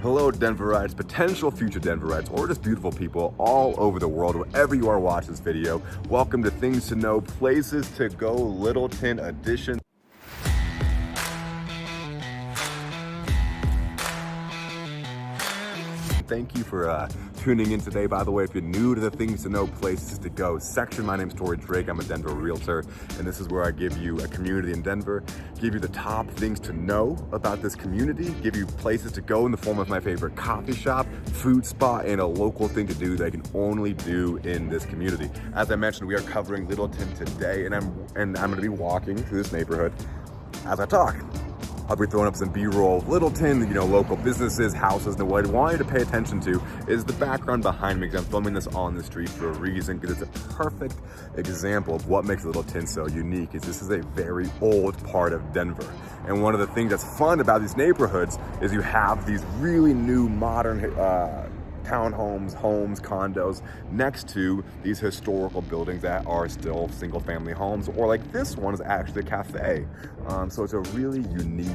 Hello Denverites, potential future Denverites, or just beautiful people all over the world, wherever you are watching this video. Welcome to Things to Know, Places to Go, Littleton edition. Thank you for tuning in today. By the way, if you're new to the Things to Know, Places to Go section, my name is Torrey Drake. I'm a Denver realtor, and this is where I give you a community in Denver, give you the top things to know about this community, give you places to go in the form of my favorite coffee shop, food spot, and a local thing to do that I can only do in this community. As I mentioned, we are covering Littleton today, and I'm going to be walking through this neighborhood as I talk. I'll be throwing up some B-roll of Littleton, local businesses, houses, and what I want you to pay attention to is the background behind me, because I'm filming this on the street for a reason, because it's a perfect example of what makes Littleton so unique. Is this is a very old part of Denver. And one of the things that's fun about these neighborhoods is you have these really new modern townhomes, homes, condos next to these historical buildings that are still single family homes, or like this one is actually a cafe. So it's a really unique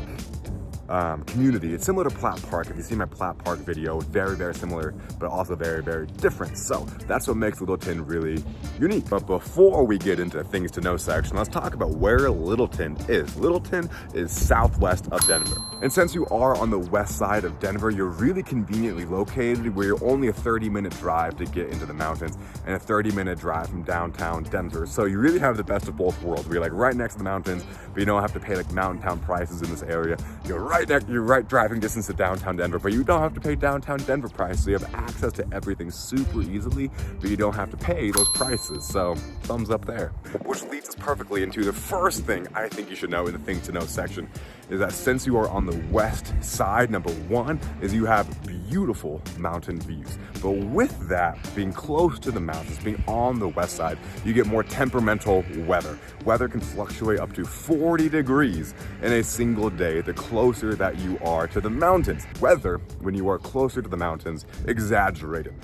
community. It's similar to Platt Park. If you see my Platt Park video, very, very similar, but also very, very different. So that's what makes Littleton really unique. But before we get into things to know section, let's talk about where Littleton is. Littleton is southwest of Denver. And since you are on the west side of Denver, you're really conveniently located where you're only a 30-minute drive to get into the mountains and a 30-minute drive from downtown Denver. So you really have the best of both worlds. We're like right next to the mountains, but you don't have to pay like mountain town prices in this area. You're right driving distance to downtown Denver, but you don't have to pay downtown Denver prices. So you have access to everything super easily, but you don't have to pay those prices. So thumbs up there. Which leads us perfectly into the first thing I think you should know in the Things to Know section is that since you are on the west side, number one is you have beautiful mountain views. But with that, being close to the mountains, being on the west side, you get more temperamental weather. Weather can fluctuate up to 40 degrees in a single day the closer that you are to the mountains. Weather, when you are closer to the mountains, exaggerated.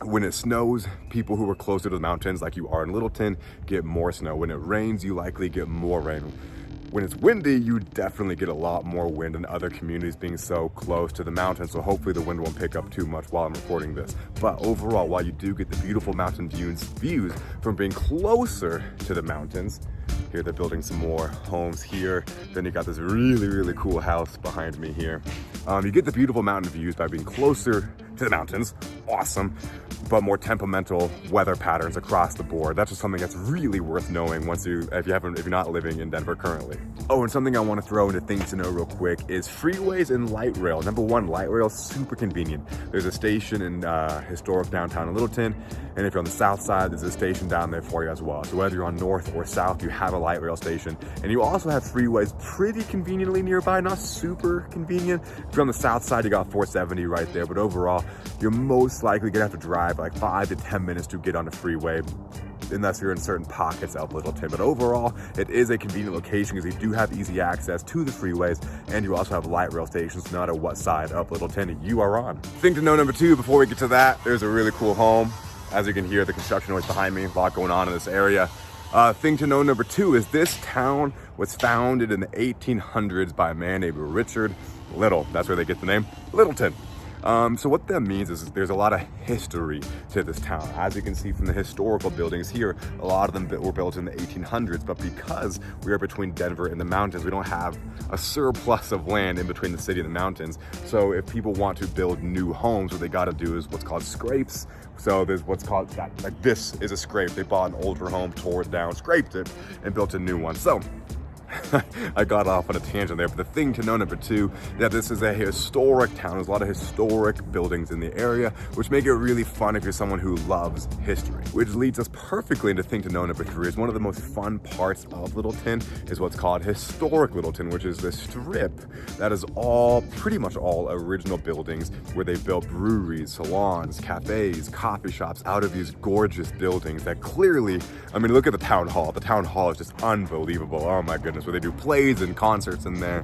When it snows, people who are closer to the mountains, like you are in Littleton, get more snow. When it rains, you likely get more rain. When it's windy, you definitely get a lot more wind in other communities being so close to the mountains. So hopefully the wind won't pick up too much while I'm recording this. But overall, while you do get the beautiful mountain views from being closer to the mountains, here they're building some more homes here. Then you got this really, really cool house behind me here. You get the beautiful mountain views by being closer to the mountains, awesome, but more temperamental weather patterns across the board. That's just something that's really worth knowing if you're not living in Denver currently. Oh, and something I want to throw into Things to Know real quick is freeways and light rail. Number one, light rail is super convenient. There's a station in historic downtown Littleton, and if you're on the south side, there's a station down there for you as well. So whether you're on north or south, you have a light rail station, and you also have freeways pretty conveniently nearby, not super convenient. If you're on the south side, you got 470 right there, but overall, you're most likely gonna have to drive like 5 to 10 minutes to get on a freeway, unless you're in certain pockets of Littleton. But overall, it is a convenient location because you do have easy access to the freeways, and you also have light rail stations no matter what side of Littleton you are on. Thing to know number two, before we get to that, there's a really cool home. As you can hear, the construction noise behind me, a lot going on in this area. Thing to know number two is this town was founded in the 1800s by a man named Richard Little. That's where they get the name Littleton. So what that means is there's a lot of history to this town. As you can see from the historical buildings here, a lot of them were built in the 1800s, but because we are between Denver and the mountains, we don't have a surplus of land in between the city and the mountains. So if people want to build new homes, what they gotta do is what's called scrapes. So there's what's called that, like this is a scrape. They bought an older home, tore it down, scraped it, and built a new one. So I got off on a tangent there, but the thing to know number two, that this is a historic town. There's a lot of historic buildings in the area, which make it really fun if you're someone who loves history. Which leads us perfectly into thing to know number three. Is one of the most fun parts of Littleton is what's called historic Littleton, which is the strip that is pretty much all original buildings where they built breweries, salons, cafes, coffee shops out of these gorgeous buildings that clearly, I mean, look at the town hall. The town hall is just unbelievable. Oh my goodness. Where they do plays and concerts in there.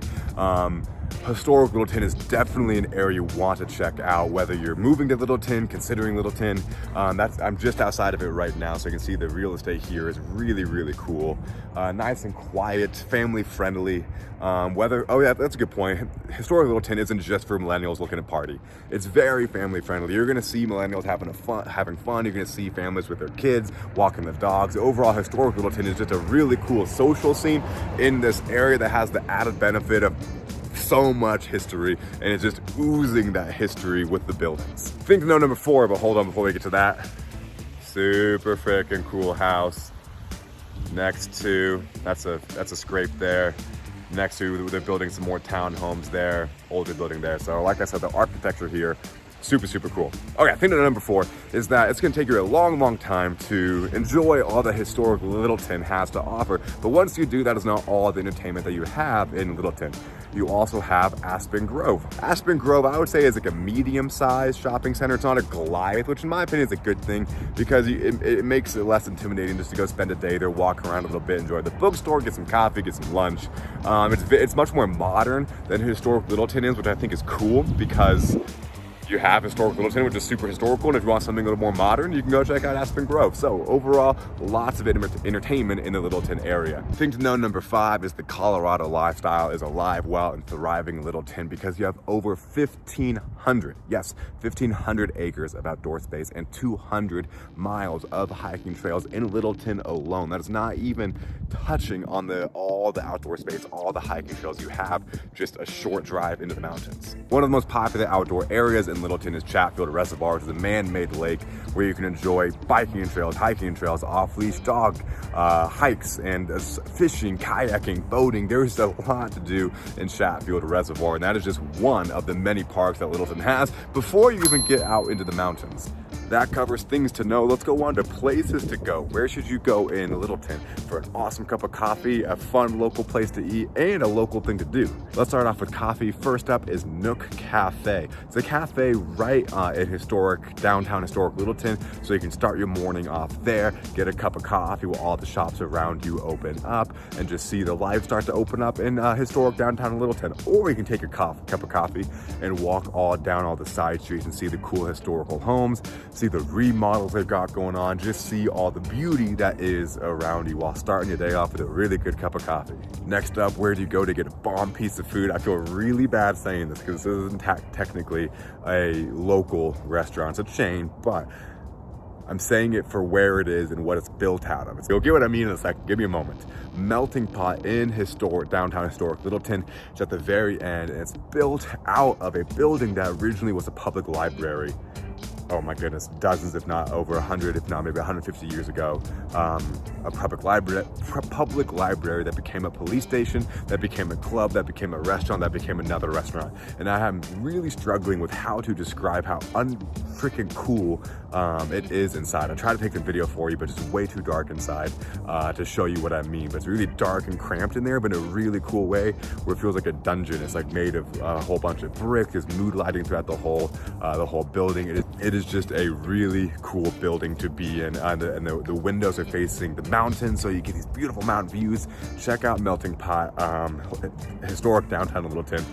Historic Littleton is definitely an area you want to check out, whether you're moving to Littleton, considering Littleton. I'm just outside of it right now, so you can see the real estate here is really, really cool. Nice and quiet, family friendly. Oh yeah, that's a good point. Historic Littleton isn't just for millennials looking to party. It's very family friendly. You're gonna see millennials having fun. You're gonna see families with their kids, walking the dogs. Overall, Historic Littleton is just a really cool social scene in this area that has the added benefit of so much history, and it's just oozing that history with the buildings. Thing to know number 4, but hold on before we get to that. Super freaking cool house next to, that's a scrape there. Next to, they're building some more townhomes there, older building there. So like I said, the architecture here, super, super cool. Okay, thing to know number 4 is that it's gonna take you a long, long time to enjoy all the historic Littleton has to offer. But once you do, that is not all the entertainment that you have in Littleton. You also have Aspen Grove. Aspen Grove, I would say, is like a medium-sized shopping center. It's not a Goliath, which in my opinion is a good thing because it makes it less intimidating just to go spend a day there, walk around a little bit, enjoy the bookstore, get some coffee, get some lunch. It's much more modern than historic Littleton is, which I think is cool because you have historic Littleton, which is super historical, and if you want something a little more modern, you can go check out Aspen Grove. So overall, lots of entertainment in the Littleton area. Thing to know number 5 is the Colorado lifestyle is alive, well, and thriving in Littleton because you have over 1,500, yes, 1,500 acres of outdoor space and 200 miles of hiking trails in Littleton alone. That is not even touching on all the outdoor space, all the hiking trails you have, just a short drive into the mountains. One of the most popular outdoor areas in Littleton is Chatfield Reservoir, which is a man-made lake where you can enjoy biking and trails, hiking and trails, off-leash dog hikes, and fishing, kayaking, boating. There's a lot to do in Chatfield Reservoir, and that is just one of the many parks that Littleton has before you even get out into the mountains. That covers things to know. Let's go on to places to go. Where should you go in Littleton for an awesome cup of coffee, a fun local place to eat, and a local thing to do? Let's start off with coffee. First up is Nook Cafe. It's a cafe right in downtown historic Littleton, so you can start your morning off there, get a cup of coffee while all the shops around you open up, and just see the life start to open up in historic downtown Littleton. Or you can take your cup of coffee and walk down all the side streets and see the cool historical homes, see the remodels they've got going on, just see all the beauty that is around you while starting your day off with a really good cup of coffee. Next up, where do you go to get a bomb piece of food? I feel really bad saying this because this isn't technically a local restaurant, it's a chain, but I'm saying it for where it is and what it's built out of. You'll get what I mean in a second, give me a moment. Melting Pot in downtown historic Littleton. It's at the very end, and it's built out of a building that originally was a public library. Oh my goodness, dozens, if not over 100, if not maybe 150 years ago. A public library that became a police station, that became a club, that became a restaurant, that became another restaurant. And I am really struggling with how to describe how unfreaking cool it is inside. I tried to take the video for you, but it's way too dark inside to show you what I mean. But it's really dark and cramped in there, but in a really cool way where it feels like a dungeon. It's like made of a whole bunch of brick. There's mood lighting throughout the whole building. It is just a really cool building to be in, and the windows are facing the mountains, so you get these beautiful mountain views. Check out Melting Pot, historic downtown Littleton.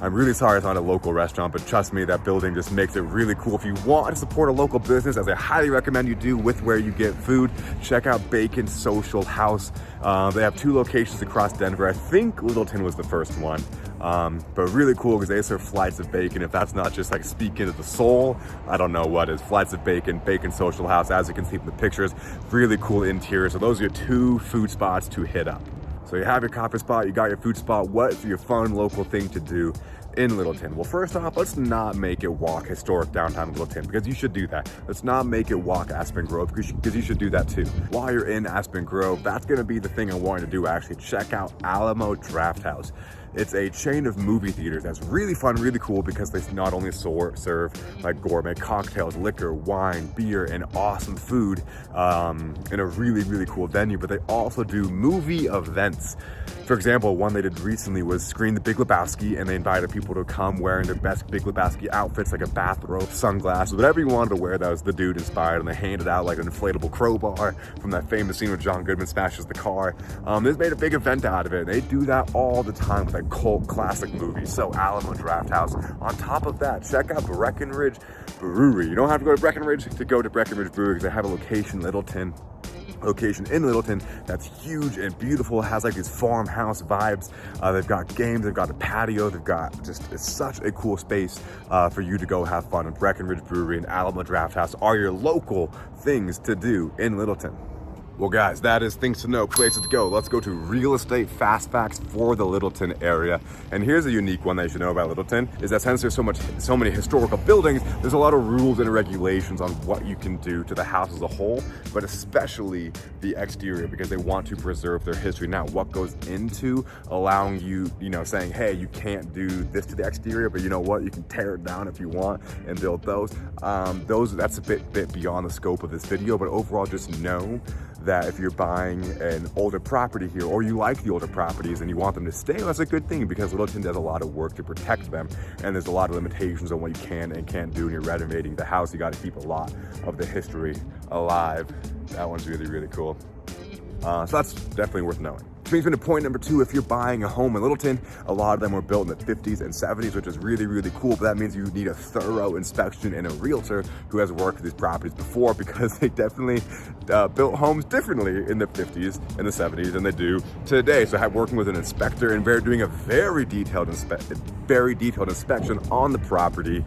I'm really sorry it's not a local restaurant, but trust me, that building just makes it really cool. If you want to support a local business, as I highly recommend you do with where you get food, check out Bacon Social House. They have 2 locations across Denver. I think Littleton was the first one, but really cool because they serve flights of bacon. If that's not just like speaking to the soul, I don't know what is. Flights of bacon, Bacon Social House, as you can see from the pictures, really cool interior. So those are your 2 food spots to hit up. So you have your coffee spot, you got your food spot. What's your fun local thing to do in Littleton? Well, first off, let's not make it walk historic downtown Littleton, because you should do that. Let's not make it walk Aspen Grove, because you should do that too. While you're in Aspen Grove, that's gonna be the thing I wanted to do, actually. Check out Alamo Draft House. It's a chain of movie theaters that's really fun, really cool, because they not only serve like gourmet cocktails, liquor, wine, beer, and awesome food in a really, really cool venue, but they also do movie events. For example, one they did recently was screen The Big Lebowski, and they invited people to come wearing their best Big Lebowski outfits, like a bathrobe, sunglasses, whatever you wanted to wear that was the dude inspired, and they handed out like an inflatable crowbar from that famous scene where John Goodman smashes the car. They made a big event out of it. They do that all the time with like cult classic movie. So Alamo Drafthouse. On top of that, check out Breckenridge Brewery. You don't have to go to Breckenridge to go to Breckenridge Brewery because they have a location in Littleton that's huge and beautiful. It has like these farmhouse vibes. They've got games, they've got a patio, they've got just, it's such a cool space for you to go have fun. And Breckenridge Brewery and Alamo Drafthouse are your local things to do in Littleton. Well guys, that is things to know, places to go. Let's go to real estate fast facts for the Littleton area. And here's a unique one that you should know about Littleton, is that since there's so many historical buildings, there's a lot of rules and regulations on what you can do to the house as a whole, but especially the exterior, because they want to preserve their history. Now, what goes into allowing you, saying, hey, you can't do this to the exterior, but you know what, you can tear it down if you want and build those. That's a bit beyond the scope of this video, but overall just know that if you're buying an older property here, or you like the older properties and you want them to stay, that's a good thing, because Littleton does a lot of work to protect them, and there's a lot of limitations on what you can and can't do when you're renovating the house. You got to keep a lot of the history alive. That one's really, really cool. So that's definitely worth knowing. Which brings me to point number 2. If you're buying a home in Littleton, a lot of them were built in the 50s and 70s, which is really, really cool. But that means you need a thorough inspection and a realtor who has worked with these properties before, because they definitely built homes differently in the 50s and the 70s than they do today. So working with an inspector and doing a very detailed inspection on the property,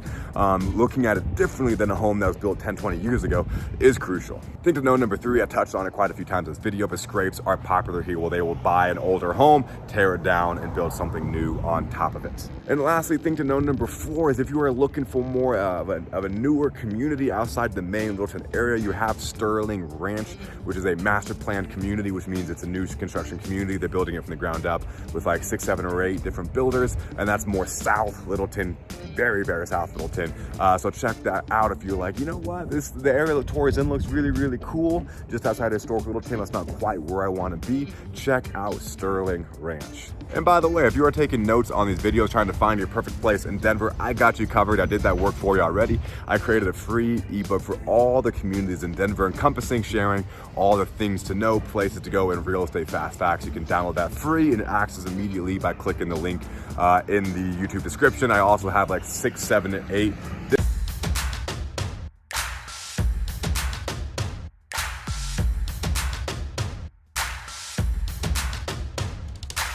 looking at it differently than a home that was built 10, 20 years ago is crucial. Thing to know number 3, I touched on it quite a few times in this video, but scrapes are popular here. Well, they will buy an older home, tear it down, and build something new on top of it. And lastly, thing to know number 4 is if you are looking for more of a newer community outside the main Littleton area, you have Sterling Ranch, which is a master planned community, which means it's a new construction community. They're building it from the ground up with like 6, 7, or 8 different builders, and that's more South Littleton, very, very South Littleton. So check that out if you're like, you know what, the area that Torrey's in looks really, really cool, just outside of historic Littleton. That's not quite where I want to be. Check out Sterling Ranch. And by the way, if you are taking notes on these videos trying to find your perfect place in Denver, I got you covered. I did that work for you already. I created a free ebook for all the communities in Denver, encompassing sharing all the things to know, places to go, and real estate fast facts. You can download that free and access immediately by clicking the link in the YouTube description. I also have like 6, 7, and 8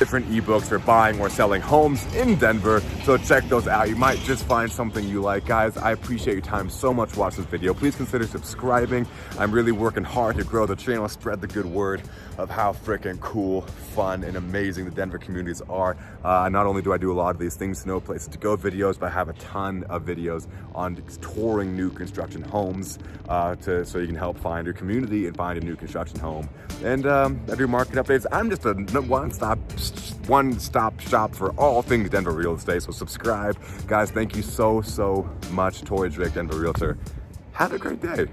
different ebooks for buying or selling homes in Denver, so check those out. You might just find something you like. Guys, I appreciate your time so much watching this video. Please consider subscribing. I'm really working hard to grow the channel, spread the good word of how freaking cool, fun, and amazing the Denver communities are. Not only do I do a lot of these things to know, places to go videos, but I have a ton of videos on touring new construction homes so you can help find your community and find a new construction home. And I do market updates. I'm just a one-stop shop for all things Denver real estate, so subscribe. Guys, thank you so much. Torrey Drake, Denver Realtor. Have a great day.